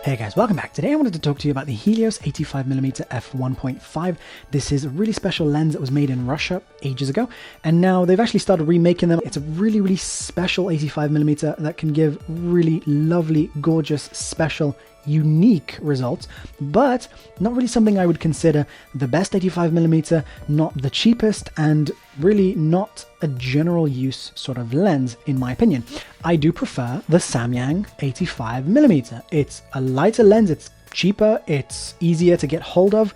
Hey guys, welcome back. Today I wanted to talk to you about the Helios 85mm f1.5. This is a really special lens that was made in Russia ages ago, and now they've actually started remaking them. It's a really special 85mm that can give really lovely, gorgeous, special, unique results, but not really something I would consider the best 85mm, not the cheapest, and really not a general use sort of lens in my opinion. I do prefer the Samyang 85mm. It's a lighter lens, it's cheaper, it's easier to get hold of,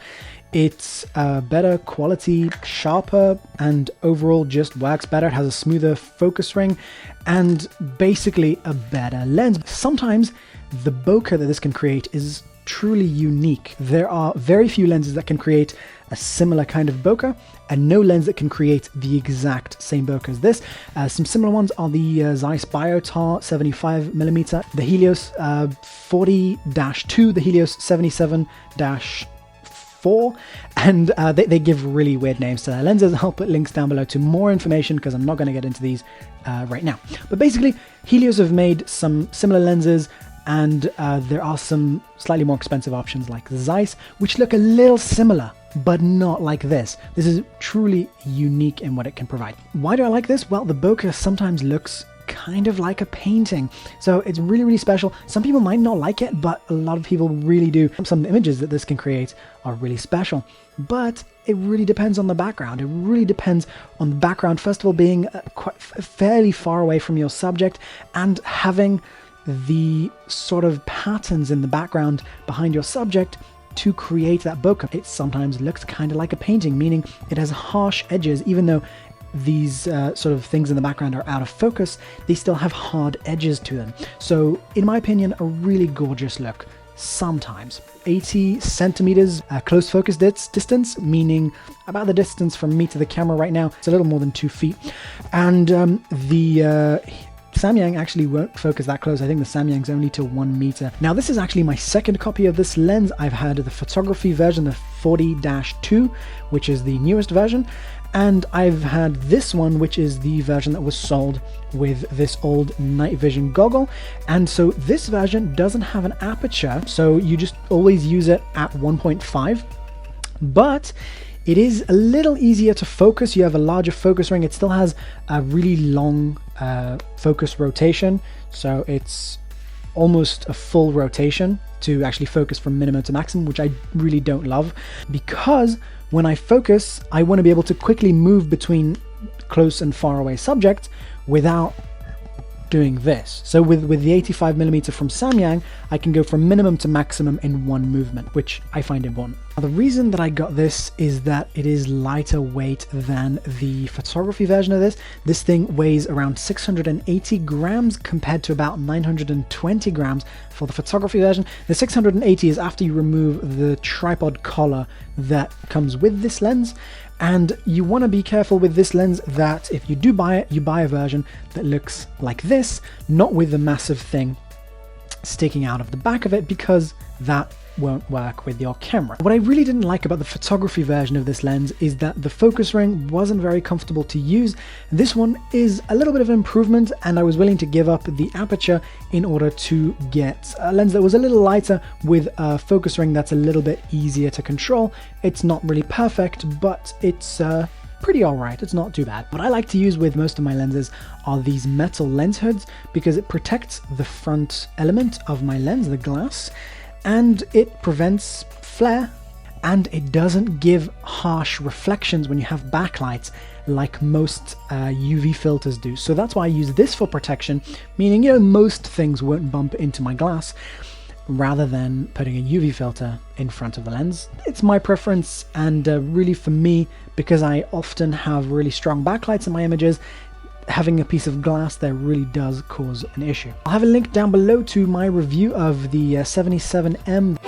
it's better quality, sharper, and overall just works better. It has a smoother focus ring and basically a better lens. Sometimes the bokeh that this can create is truly unique. There are very few lenses that can create a similar kind of bokeh, and no lens that can create the exact same bokeh as this. Some similar ones are the Zeiss Biotar 75mm, the Helios 40-2, the Helios 77-4, and they give really weird names to their lenses. I'll put links down below to more information because I'm not going to get into these right now. But basically, Helios have made some similar lenses, and there are some slightly more expensive options like the Zeiss, which look a little similar, but not like this. This is truly unique in what it can provide. Why do I like this? Well, the bokeh sometimes looks kind of like a painting, so it's really special. Some people might not like it, but a lot of people really do. Some of the images that this can create are really special, but it really depends on the background. It really depends on the background, first of all, being quite fairly far away from your subject and having the sort of patterns in the background behind your subject to create that bokeh. It sometimes looks kind of like a painting, meaning it has harsh edges. Even though these sort of things in the background are out of focus, they still have hard edges to them. So in my opinion, a really gorgeous look. Sometimes 80 centimeters close focus distance, meaning about the distance from me to the camera right now. It's a little more than 2 feet, and the Samyang actually won't focus that close. I think the Samyang's only to 1 meter. Now, this is actually my second copy of this lens. I've had the photography version, the 40-2, which is the newest version, and I've had this one, which is the version that was sold with this old night vision goggle. And so this version doesn't have an aperture, so you just always use it at 1.5, but it is a little easier to focus. You have a larger focus ring. It still has a really long focus rotation, so it's almost a full rotation to actually focus from minimum to maximum, which I really don't love, because when I focus, I want to be able to quickly move between close and far away subjects without doing this. So with the 85mm from Samyang, I can go from minimum to maximum in one movement, which I find important. Now, the reason that I got this is that it is lighter weight than the photography version of this. This thing weighs around 680 grams compared to about 920 grams for the photography version. The 680 is after you remove the tripod collar that comes with this lens. And you want to be careful with this lens that if you do buy it, you buy a version that looks like this, not with the massive thing sticking out of the back of it, because that won't work with your camera. What I really didn't like about the photography version of this lens is that the focus ring wasn't very comfortable to use. This one is a little bit of an improvement, and I was willing to give up the aperture in order to get a lens that was a little lighter with a focus ring that's a little bit easier to control. It's not really perfect, but it's pretty alright. It's not too bad. What I like to use with most of my lenses are these metal lens hoods, because it protects the front element of my lens, the glass, and it prevents flare, and it doesn't give harsh reflections when you have backlights like most UV filters do. So that's why I use this for protection, meaning, you know, most things won't bump into my glass, rather than putting a UV filter in front of the lens. It's my preference, and really for me, because I often have really strong backlights in my images, having a piece of glass there really does cause an issue. I'll have a link down below to my review of the 77M.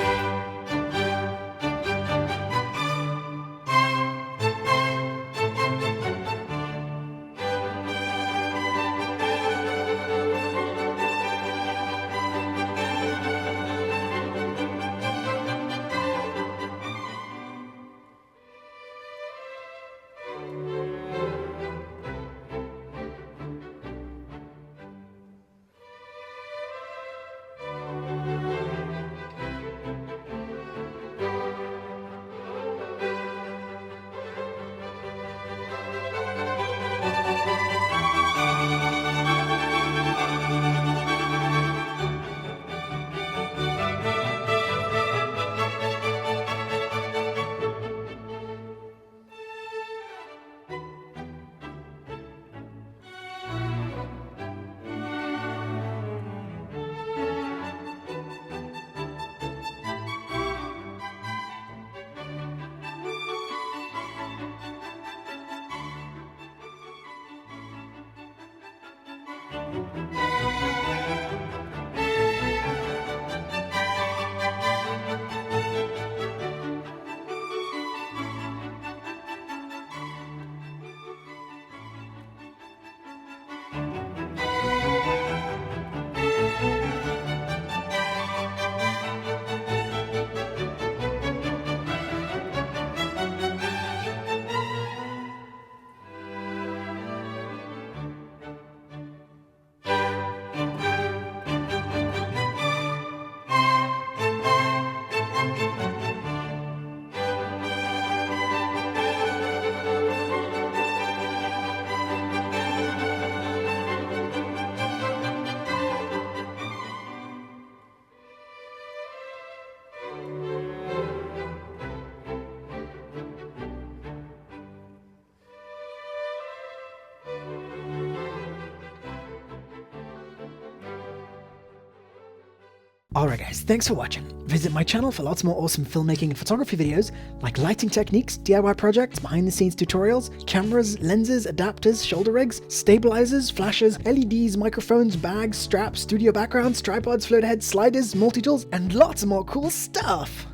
Alright guys, thanks for watching. Visit my channel for lots more awesome filmmaking and photography videos like lighting techniques, DIY projects, behind the scenes tutorials, cameras, lenses, adapters, shoulder rigs, stabilizers, flashes, LEDs, microphones, bags, straps, studio backgrounds, tripods, float heads, sliders, multi-tools, and lots more cool stuff!